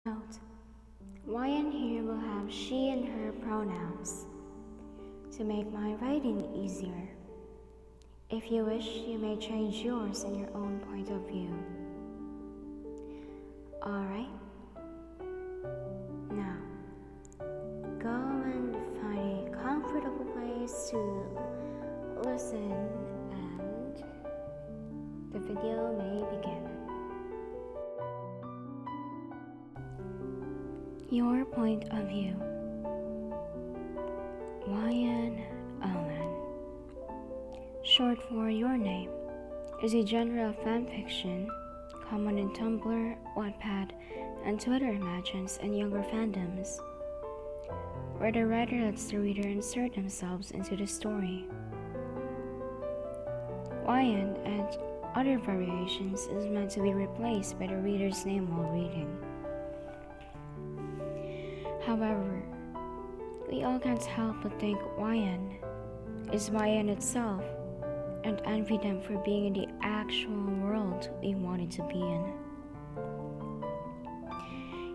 Note: YN here will have she and her pronouns to make my writing easier. If you wish, you may change yours in your own point of view. Alright? Now, go and find a comfortable place to listen and the video may begin. Your point of view. YN Alan, short for your name, is a genre of fanfiction common in Tumblr, Wattpad, and Twitter imagines and younger fandoms, where the writer lets the reader insert themselves into the story. YN and other variations is meant to be replaced by the reader's name while reading. However, we all can't help but think YN is YN itself and envy them for being in the actual world we wanted to be in.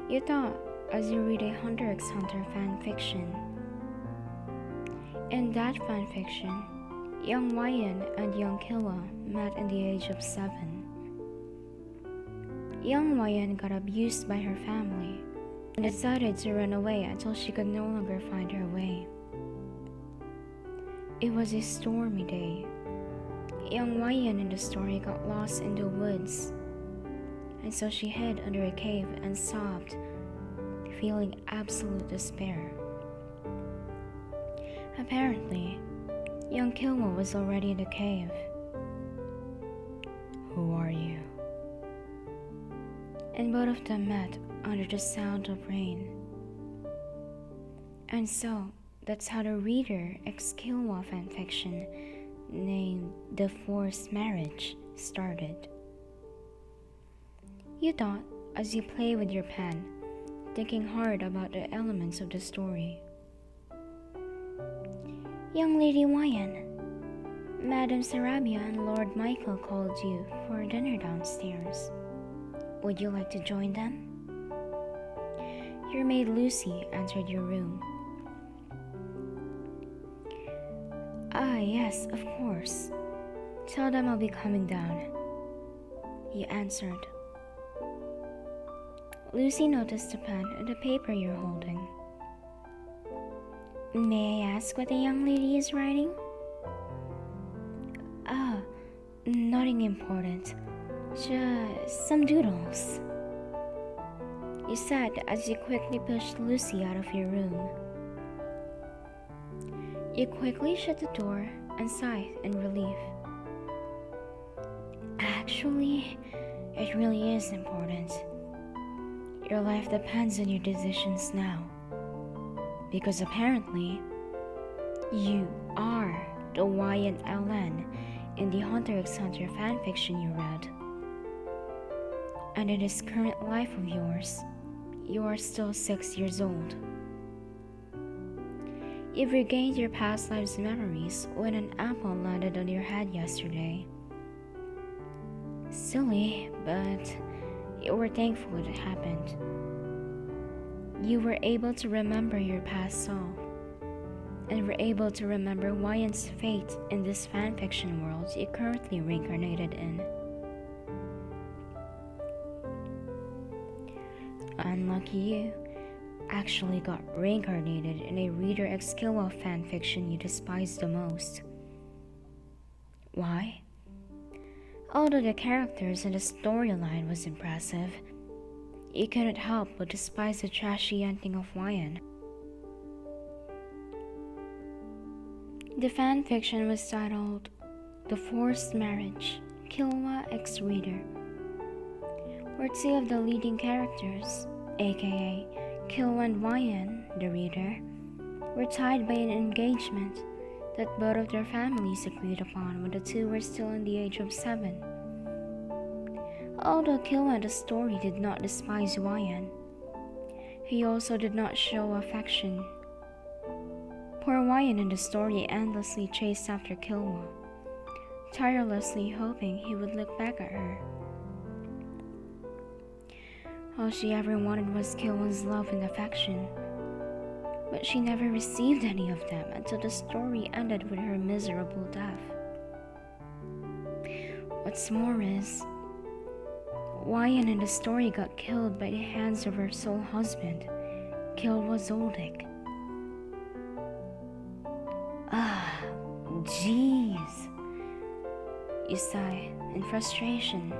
You thought as you read a Hunter x Hunter fanfiction. In that fanfiction, young YN and young Killua met in the age of 7. Young YN got abused by her family and decided to run away until she could no longer find her way. It was a stormy day. Young YN in the story got lost in the woods, and so she hid under a cave and sobbed, feeling absolute despair. Apparently, young Killua was already in the cave. "Who are you?" And both of them met under the sound of rain. And so, that's how the Reader x Killua fanfiction named The Forced Marriage started. You thought as you play with your pen, thinking hard about the elements of the story. "Young Lady YN, Madame Sarabia and Lord Michael called you for dinner downstairs. Would you like to join them?" Your maid Lucy entered your room. "Ah, yes, of course. Tell them I'll be coming down," you answered. Lucy noticed the pen and the paper you're holding. "May I ask what the young lady is writing?" "Ah, nothing important. Just some doodles," you said as you quickly pushed Lucy out of your room. You quickly shut the door and sighed in relief. "Actually, it really is important. Your life depends on your decisions now. Because apparently, you are the YN LN in the Hunter x Hunter fanfiction you read. And in this current life of yours, you are still 6 years old. You've regained your past life's memories when an apple landed on your head yesterday. Silly, but you were thankful it happened. You were able to remember your past self, and were able to remember YN's fate in this fanfiction world you currently reincarnated in. Unlucky you actually got reincarnated in a Reader x Killua fanfiction you despise the most. Why? Although the characters and the storyline was impressive, you couldn't help but despise the trashy ending of YN. The fanfiction was titled The Forced Marriage, Killua x Reader, where two of the leading characters, aka Killua and YN, the reader, were tied by an engagement that both of their families agreed upon when the two were still in the age of 7. Although Killua in the story did not despise YN, he also did not show affection. Poor YN in the story endlessly chased after Killua, tirelessly hoping he would look back at her. All she ever wanted was Killua's love and affection, but she never received any of them until the story ended with her miserable death. What's more is, Wayan in the story got killed by the hands of her soul husband, Killua Zoldyck. Ah, jeez, you sigh in frustration.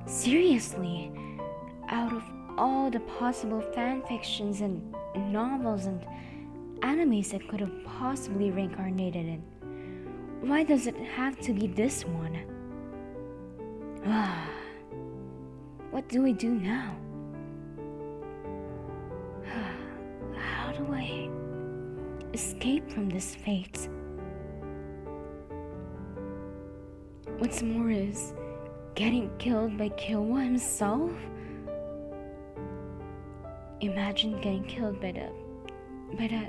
Seriously, out of all the possible fanfictions and novels and animes it could have possibly reincarnated in, why does it have to be this one? Ah, what do we do now? How do I escape from this fate? What's more is getting killed by Killua himself? Imagine getting killed by the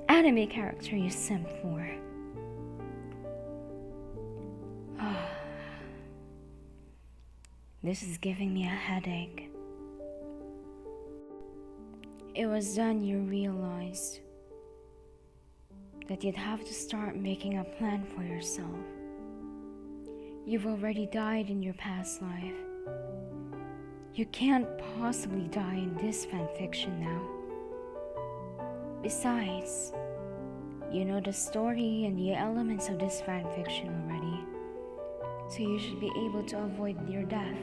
anime character you simp for. This is giving me a headache. It was then you realized that you'd have to start making a plan for yourself. You've already died in your past life. You can't possibly die in this fanfiction now. Besides, you know the story and the elements of this fanfiction already, so you should be able to avoid your death.